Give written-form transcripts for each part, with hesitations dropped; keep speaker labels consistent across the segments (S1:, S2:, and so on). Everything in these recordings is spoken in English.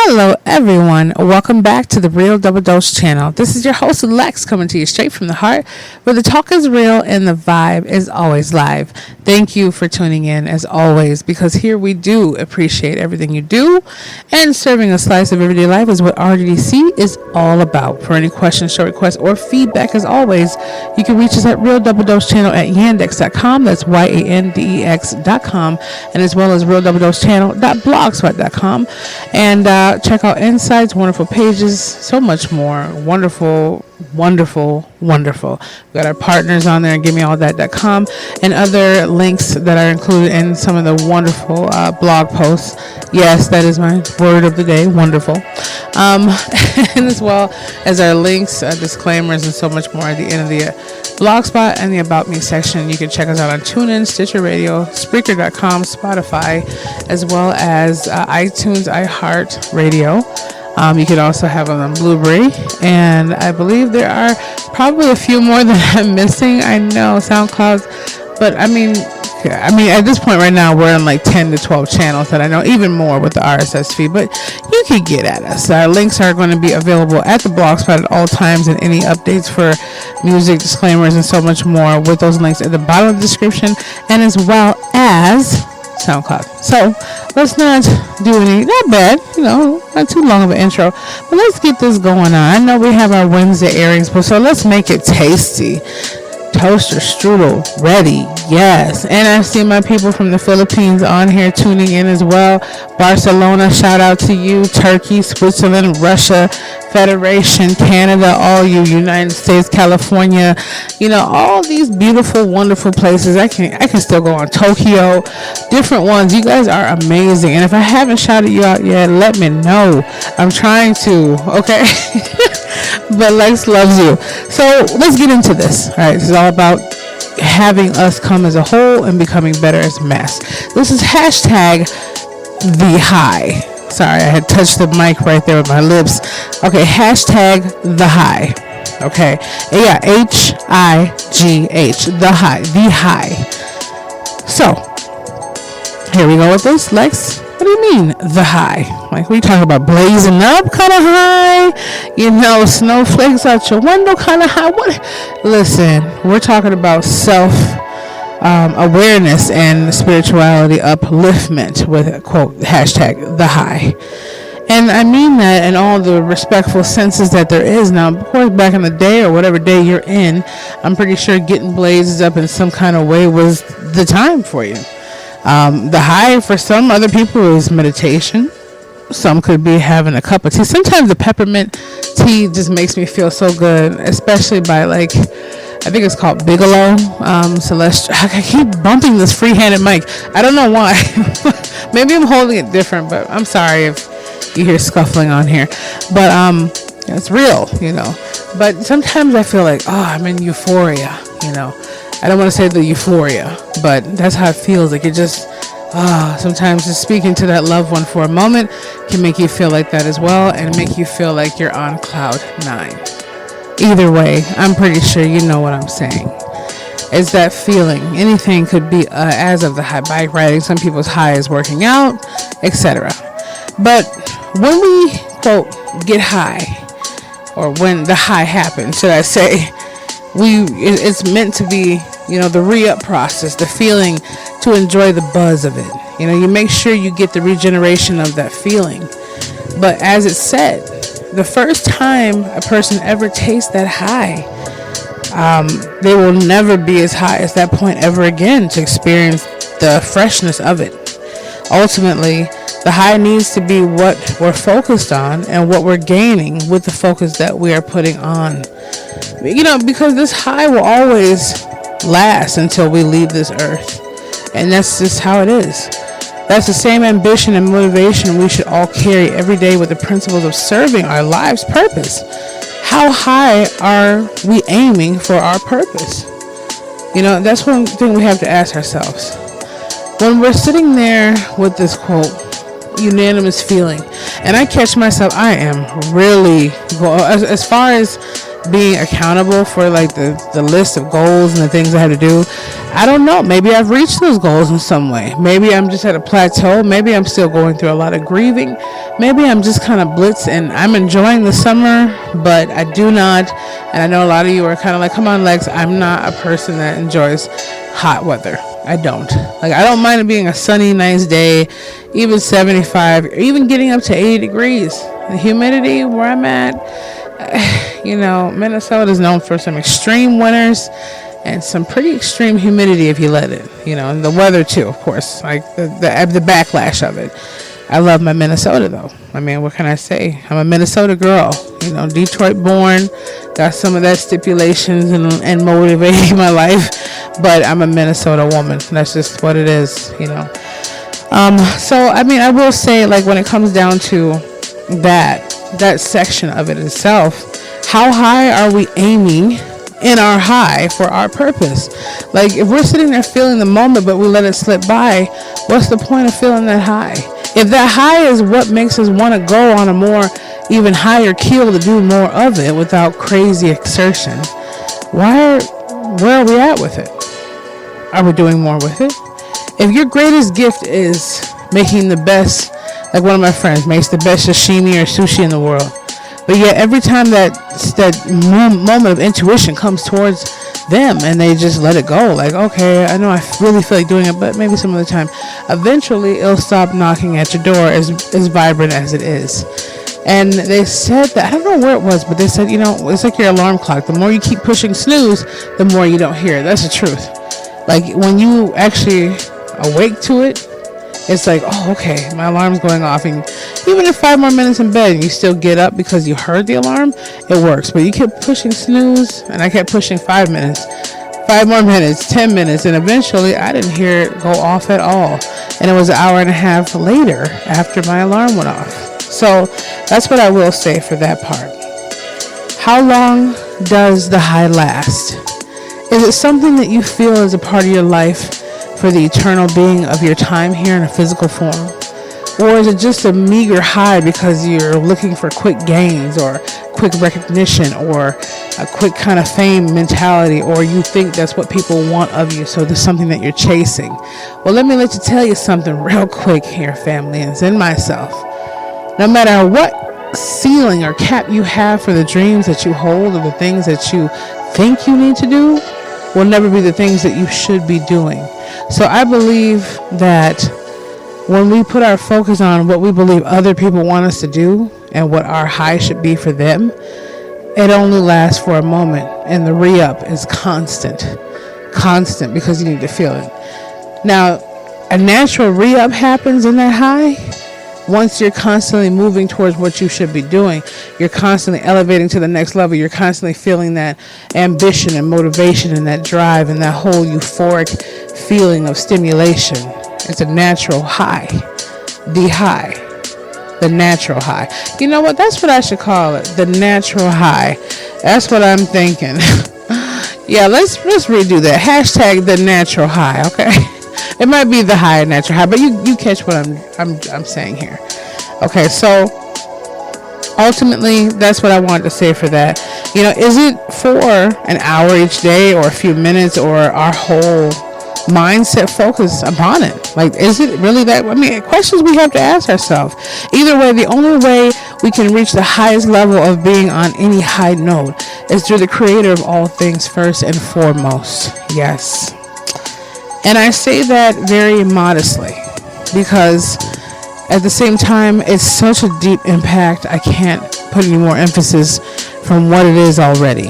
S1: Hello, everyone. Welcome back to the Real Double Dose channel. This is your host, Lex, coming to you straight from the heart, where the talk is real and the vibe is always live. Thank you for tuning in, as always, because here we do appreciate everything you do, and serving a slice of everyday life is what RDC is all about. For any questions, show requests, or feedback, as always, you can reach us at Real Double Dose channel at yandex.com. That's yandex.com, and as well as realdoubledosechannel.blogspot.com. And check out insights, wonderful pages, so much more. Wonderful. We got our partners on there, and give me all that.com, and other links that are included in some of the wonderful blog posts. Yes, that is my word of the day, wonderful. And as well as our links, disclaimers, and so much more at the end of the Blogspot and the About Me section. You can check us out on TuneIn, Stitcher Radio, Spreaker.com, Spotify, as well as iTunes, iHeartRadio. You can also have it on Blueberry, and I believe there are probably a few more that I'm missing. I know SoundCloud, but I mean, at this point right now, we're on like 10 to 12 channels that I know, even more with the RSS feed, but you can get at us. Our links are going to be available at the Blogspot at all times, and any updates for music, disclaimers, and so much more with those links at the bottom of the description, and as well as SoundCloud. So let's not do any, not bad, not too long of an intro, but let's get this going on. I know we have our Wednesday airings, but so let's make it tasty. Toaster strudel ready, yes. And I see my people from the Philippines on here tuning in as well. Barcelona, shout out to you. Turkey, Switzerland, Russia, Federation, Canada, all you, United States, California, all these beautiful, wonderful places. I can still go on. Tokyo, different ones. You guys are amazing, and if I haven't shouted you out yet, let me know. I'm trying to, okay? But Lex loves you. So let's get into this. All right, this is all about having us come as a whole and becoming better as a mass. This is hashtag the high. Sorry, I had touched the mic right there with my lips. Okay, hashtag the high. Okay, yeah, HIGH, the high. So here we go with this, Lex. What do you mean, the high? Like, we talking about blazing up kind of high? Snowflakes out your window kind of high? What? Listen, we're talking about self-awareness and spirituality upliftment with, quote, hashtag the high. And I mean that in all the respectful senses that there is. Now, of course, back in the day or whatever day you're in, I'm pretty sure getting blazes up in some kind of way was the time for you. The high for some other people is meditation. Some could be having a cup of tea. Sometimes the peppermint tea just makes me feel so good, especially by I think it's called Bigelow. Celestial. I keep bumping this free-handed mic. I don't know why. Maybe I'm holding it different, but I'm sorry if you hear scuffling on here. But it's real, But sometimes I feel like, I'm in euphoria, I don't want to say the euphoria, but that's how it feels. Like it just, sometimes just speaking to that loved one for a moment can make you feel like that as well, and make you feel like you're on cloud 9. Either way, I'm pretty sure you know what I'm saying. It's that feeling. Anything could be as of the high, bike riding. Some people's high is working out, etc. But when we, quote, get high, or when the high happens, should I say, it's meant to be, the re-up process, the feeling, to enjoy the buzz of it. You make sure you get the regeneration of that feeling. But as it said, the first time a person ever tastes that high, they will never be as high as that point ever again to experience the freshness of it. Ultimately, the high needs to be what we're focused on and what we're gaining with the focus that we are putting on. Because this high will always last until we leave this earth. And that's just how it is. That's the same ambition and motivation we should all carry every day with the principles of serving our life's purpose. How high are we aiming for our purpose? That's one thing we have to ask ourselves. When we're sitting there with this, quote, unanimous feeling, and I catch myself, I am really, as far as being accountable for the list of goals and the things I have to do, I don't know. Maybe I've reached those goals in some way. Maybe I'm just at a plateau. Maybe I'm still going through a lot of grieving. Maybe I'm just kind of blitzed and I'm enjoying the summer, but I do not. And I know a lot of you are kind of like, come on, Lex. I'm not a person that enjoys hot weather. I don't. Like, I don't mind it being a sunny, nice day, even 75, or even getting up to 80 degrees. The humidity where I'm at, Minnesota is known for some extreme winters and some pretty extreme humidity if you let it, and the weather too, of course, like the backlash of it. I love my Minnesota though. I mean, what can I say? I'm a Minnesota girl, Detroit born, got some of that stipulations and motivating my life, but I'm a Minnesota woman. That's just what it is, So, I mean, I will say, like, when it comes down to that section of it itself, how high are we aiming in our high for our purpose? Like, if we're sitting there feeling the moment but we let it slip by, what's the point of feeling that high? If that high is what makes us want to go on a more even higher keel to do more of it without crazy exertion, where are we at with it? Are we doing more with it? If your greatest gift is making the best, like one of my friends makes the best sashimi or sushi in the world, but yet every time that moment of intuition comes towards them and they just let it go, like, okay, I know I really feel like doing it, but maybe some other time, eventually it'll stop knocking at your door as vibrant as it is. And they said that, I don't know where it was, but they said, it's like your alarm clock. The more you keep pushing snooze, the more you don't hear it. That's the truth. Like, when you actually awake to it, it's like, oh, okay, my alarm's going off. And even if 5 more minutes in bed and you still get up because you heard the alarm, it works. But you kept pushing snooze, and I kept pushing 5 minutes, 5 more minutes, 10 minutes, and eventually I didn't hear it go off at all. And it was an hour and a half later after my alarm went off. So that's what I will say for that part. How long does the high last? Is it something that you feel is a part of your life for the eternal being of your time here in a physical form? Or is it just a meager high because you're looking for quick gains or quick recognition or a quick kind of fame mentality, or you think that's what people want of you, so there's something that you're chasing? Well, let me tell you something real quick here, family, and in myself. No matter what ceiling or cap you have for the dreams that you hold or the things that you think you need to do, will never be the things that you should be doing. So I believe that when we put our focus on what we believe other people want us to do and what our high should be for them, it only lasts for a moment, and the re-up is constant because you need to feel it. Now, a natural re-up happens in that high once you're constantly moving towards what you should be doing. You're constantly elevating to the next level. You're constantly feeling that ambition and motivation and that drive and that whole euphoric feeling of stimulation. It's a natural high. The natural high. You know what? That's what I should call it. The natural high. That's what I'm thinking. Yeah, let's redo that. Hashtag the natural high, okay? It might be the high and natural high, but you catch what I'm saying here. Okay, so ultimately, that's what I wanted to say for that. Is it for an hour each day or a few minutes or our whole mindset focus upon it? Like, is it really that? I mean, questions we have to ask ourselves. Either way, the only way we can reach the highest level of being on any high note is through the creator of all things first and foremost. Yes. And I say that very modestly because at the same time, it's such a deep impact. I can't put any more emphasis from what it is already.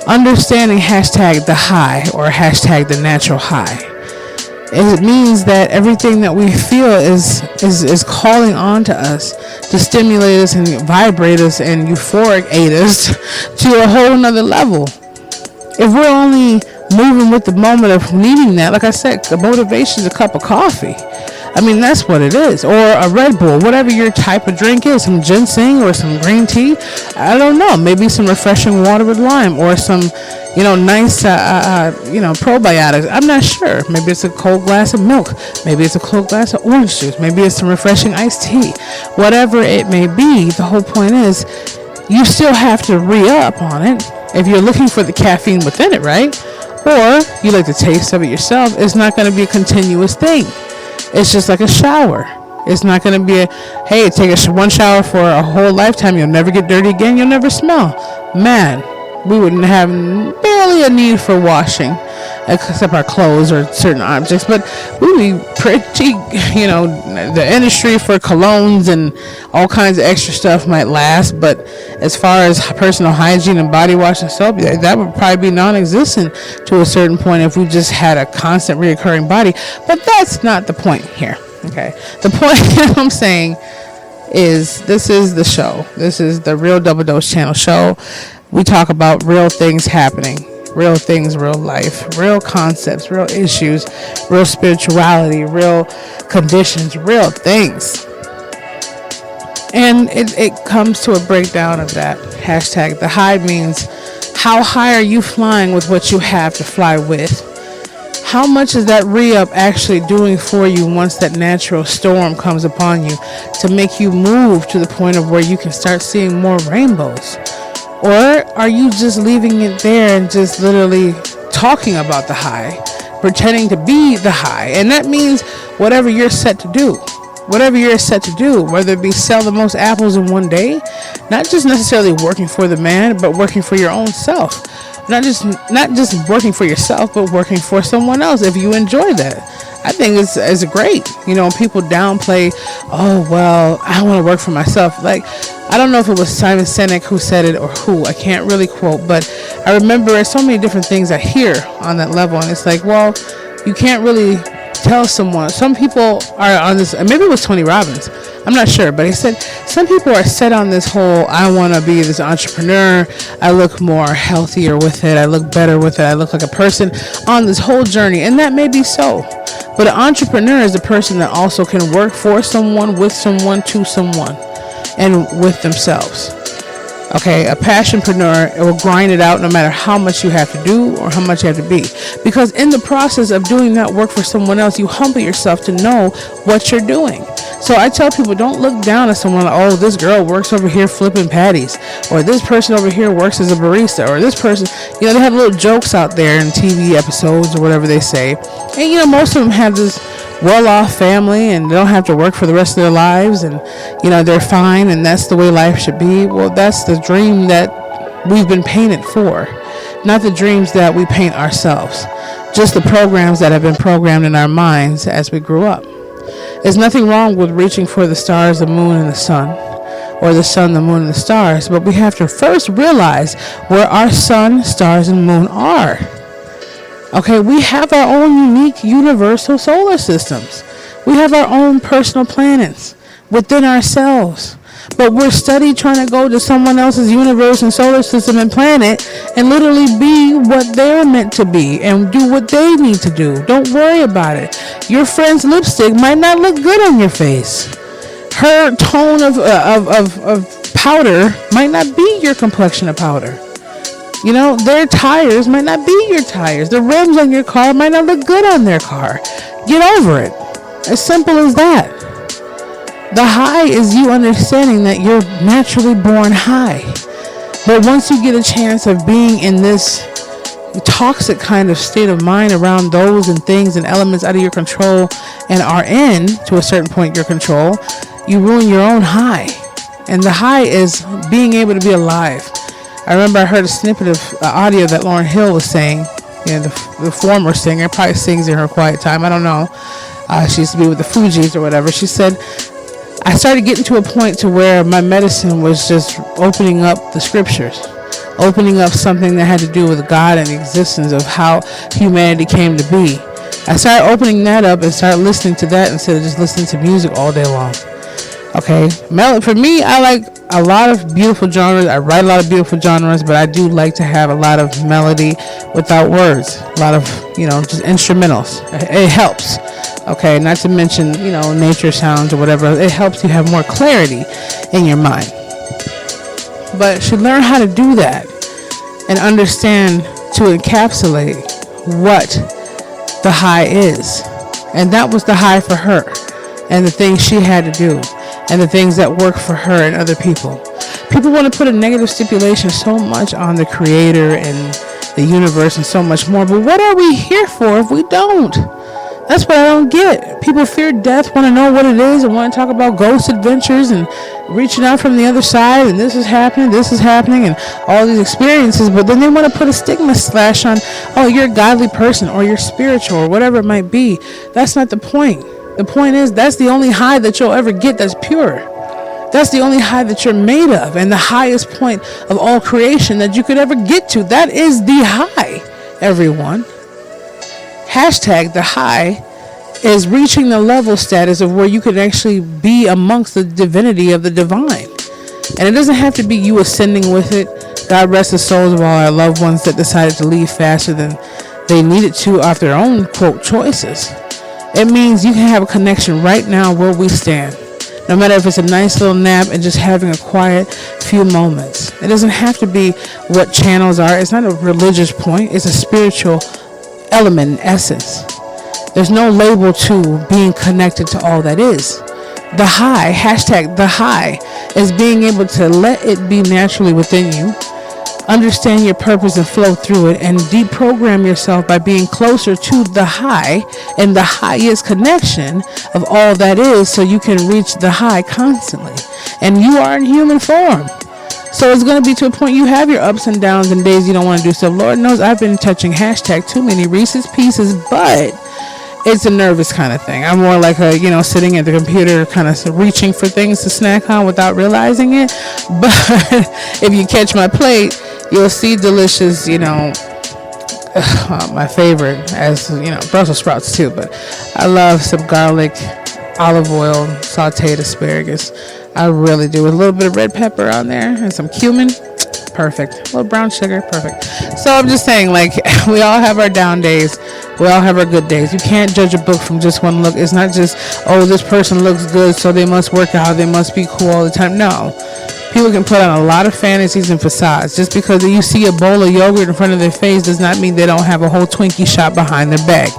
S1: Understanding hashtag the high or hashtag the natural high, it means that everything that we feel is calling on to us to stimulate us and vibrate us and euphoric aid us to a whole nother level. If we're only moving with the moment of needing that, like I said, the motivation is a cup of coffee. I mean, that's what it is. Or a Red Bull, whatever your type of drink is. Some ginseng or some green tea. I don't know. Maybe some refreshing water with lime or some, nice, probiotics. I'm not sure. Maybe it's a cold glass of milk. Maybe it's a cold glass of orange juice. Maybe it's some refreshing iced tea. Whatever it may be, the whole point is you still have to re-up on it if you're looking for the caffeine within it, right? or you like the taste of it yourself, it's not going to be a continuous thing. It's just like a shower. It's not going to be hey, take one shower for a whole lifetime. You'll never get dirty again. You'll never smell. Man, we wouldn't have barely a need for washing, except our clothes or certain objects. But we'd be pretty, the industry for colognes and all kinds of extra stuff might last. But as far as personal hygiene and body wash and soap, that would probably be non-existent to a certain point if we just had a constant reoccurring body. But that's not the point here. Okay, the point I'm saying is this is the show. This is the Real Double Dose Channel show. We talk about real things happening, real things, real life, real concepts, real issues, real spirituality, real conditions, real things. And it comes to a breakdown of that. Hashtag the high means how high are you flying with what you have to fly with? How much is that re-up actually doing for you once that natural storm comes upon you to make you move to the point of where you can start seeing more rainbows? Or are you just leaving it there and just literally talking about the high, pretending to be the high? And that means whatever you're set to do, whether it be sell the most apples in one day, not just necessarily working for the man, but working for your own self. Not just working for yourself, but working for someone else if you enjoy that. I think it's great. People downplay, oh, well, I want to work for myself. Like, I don't know if it was Simon Sinek who said it or who. I can't really quote, but I remember so many different things I hear on that level. And it's like, well, you can't really tell someone. Some people are on this, maybe it was Tony Robbins, I'm not sure, but he said some people are set on this whole, I want to be this entrepreneur, I look more healthier with it, I look better with it, I look like a person on this whole journey, and that may be so. But an entrepreneur is a person that also can work for someone, with someone, to someone, and with themselves. Okay, a passionpreneur, it will grind it out no matter how much you have to do or how much you have to be. Because in the process of doing that work for someone else, you humble yourself to know what you're doing. So I tell people, don't look down at someone like, oh, this girl works over here flipping patties, or this person over here works as a barista, or this person, they have little jokes out there in TV episodes or whatever they say. And, most of them have this well-off family and they don't have to work for the rest of their lives, and they're fine, and that's the way life should be. Well, that's the dream that we've been painted for, not the dreams that we paint ourselves, just the programs that have been programmed in our minds as we grew up. There's nothing wrong with reaching for the stars, the moon, and the sun, or the sun, the moon, and the stars, but we have to first realize where our sun, stars, and moon are. Okay, we have our own unique universal solar systems. We have our own personal planets within ourselves. But we're steady trying to go to someone else's universe and solar system and planet and literally be what they're meant to be and do what they need to do. Don't worry about it. Your friend's lipstick might not look good on your face. Her tone of powder might not be your complexion of powder. Their tires might not be your tires. The rims on your car might not look good on their car. Get over it. As simple as that. The high is you understanding that you're naturally born high. But once you get a chance of being in this toxic kind of state of mind around those and things and elements out of your control and are in, to a certain point, your control, you ruin your own high. And the high is being able to be alive. I remember I heard a snippet of audio that Lauryn Hill was saying, the former singer, probably sings in her quiet time, I don't know. She used to be with the Fugees or whatever. She said, I started getting to a point to where my medicine was just opening up the scriptures, opening up something that had to do with God and the existence of how humanity came to be. I started opening that up and started listening to that instead of just listening to music all day long. Okay, for me, I like a lot of beautiful genres. I write a lot of beautiful genres, but I do like to have a lot of melody without words. A lot of, just instrumentals. It helps. Okay, not to mention, nature sounds or whatever. It helps you have more clarity in your mind. But you should learn how to do that and understand to encapsulate what the high is. And that was the high for her and the things she had to do and the things that work for her and other people. People want to put a negative stipulation so much on the creator and the universe, and so much more. But what are we here for if we don't? That's what I don't get. People fear death, want to know what it is, and want to talk about ghost adventures and reaching out from the other side, and this is happening, and all these experiences. But then they want to put a stigma slash on, oh, you're a godly person, or you're spiritual, or whatever it might be. That's not the point. The point is, that's the only high that you'll ever get that's pure. That's the only high that you're made of, and the highest point of all creation that you could ever get to. That is the high, everyone. Hashtag the high is reaching the level status of where you can actually be amongst the divinity of the divine. And it doesn't have to be you ascending with it. God rest the souls of all our loved ones that decided to leave faster than they needed to off their own, quote, choices. It means you can have a connection right now where we stand. No matter if it's a nice little nap and just having a quiet few moments. It doesn't have to be what channels are. It's not a religious point. It's a spiritual element in essence. There's no label to being connected to all that is. The high, hashtag the high, is being able to let it be naturally within you, understand your purpose and flow through it, and deprogram yourself by being closer to the high and the highest connection of all that is, so you can reach the high constantly. And you are in human form. So it's going to be to a point you have your ups and downs and days you don't want to do stuff. Lord knows I've been touching hashtag too many Reese's Pieces, but it's a nervous kind of thing. I'm more like sitting at the computer kind of reaching for things to snack on without realizing it. But if you catch my plate, you'll see delicious, my favorite, as Brussels sprouts too. But I love some garlic, olive oil, sauteed asparagus. I really do. With a little bit of red pepper on there and some cumin. Perfect. A little brown sugar. Perfect. So I'm just saying, we all have our down days. We all have our good days. You can't judge a book from just one look. It's not just, oh, this person looks good, so they must work out. They must be cool all the time. No. People can put on a lot of fantasies and facades. Just because you see a bowl of yogurt in front of their face does not mean they don't have a whole Twinkie shop behind their back.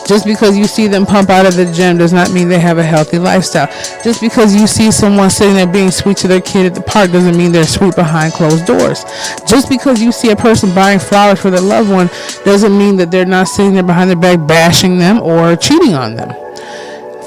S1: Just because you see them pump out of the gym does not mean they have a healthy lifestyle. Just because you see someone sitting there being sweet to their kid at the park doesn't mean they're sweet behind closed doors. Just because you see a person buying flowers for their loved one doesn't mean that they're not sitting there behind their back bashing them or cheating on them.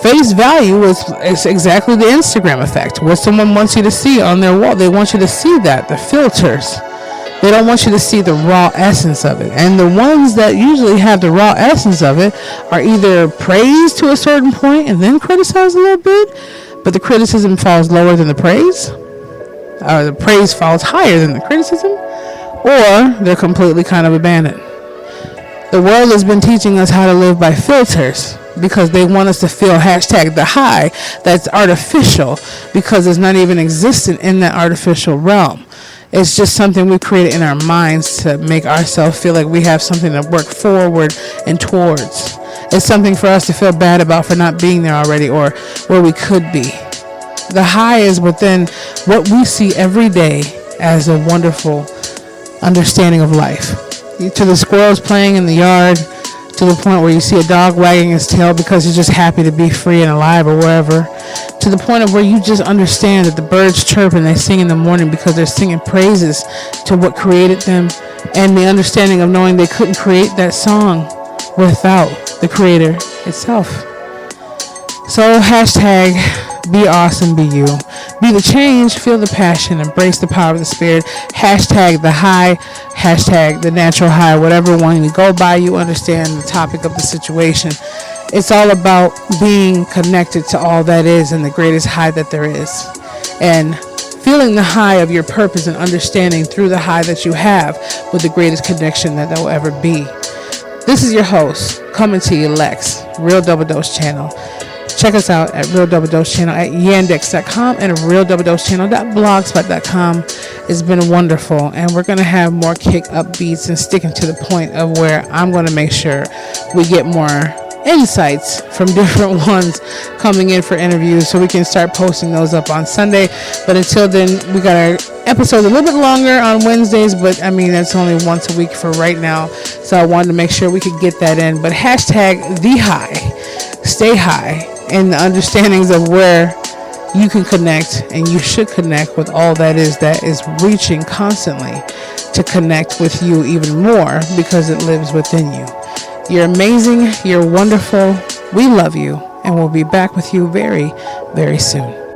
S1: Face value is exactly the Instagram effect. What someone wants you to see on their wall, they want you to see that, the filters. They don't want you to see the raw essence of it. And the ones that usually have the raw essence of it are either praised to a certain point and then criticized a little bit, but the criticism falls lower than the praise, or the praise falls higher than the criticism, or they're completely kind of abandoned. The world has been teaching us how to live by filters, because they want us to feel hashtag the high that's artificial, because it's not even existent in that artificial realm. It's just something we created in our minds to make ourselves feel like we have something to work forward and towards. It's something for us to feel bad about for not being there already or where we could be. The high is within what we see every day as a wonderful understanding of life. To the squirrels playing in the yard, to the point where you see a dog wagging his tail because he's just happy to be free and alive or wherever, to the point of where you just understand that the birds chirp and they sing in the morning because they're singing praises to what created them, and the understanding of knowing they couldn't create that song without the creator itself. So hashtag be awesome, be you. Be the change, feel the passion, embrace the power of the spirit. Hashtag the high, hashtag the natural high, whatever one you go by, you understand the topic of the situation. It's all about being connected to all that is and the greatest high that there is. And feeling the high of your purpose and understanding through the high that you have with the greatest connection that there will ever be. This is your host, coming to you, Lex, Real Double Dose Channel. Check us out at Real Double Dose Channel at yandex.com and realdoubledosechannel.blogspot.com. It's been wonderful, and we're going to have more kick up beats and sticking to the point of where I'm going to make sure we get more insights from different ones coming in for interviews, so we can start posting those up on Sunday. But until then, we got our episodes a little bit longer on Wednesdays, but that's only once a week for right now, so I wanted to make sure we could get that in. But hashtag the high, stay high, and the understandings of where you can connect and you should connect with all that is reaching constantly to connect with you even more because it lives within you. You're amazing. You're wonderful. We love you. And we'll be back with you very, very soon.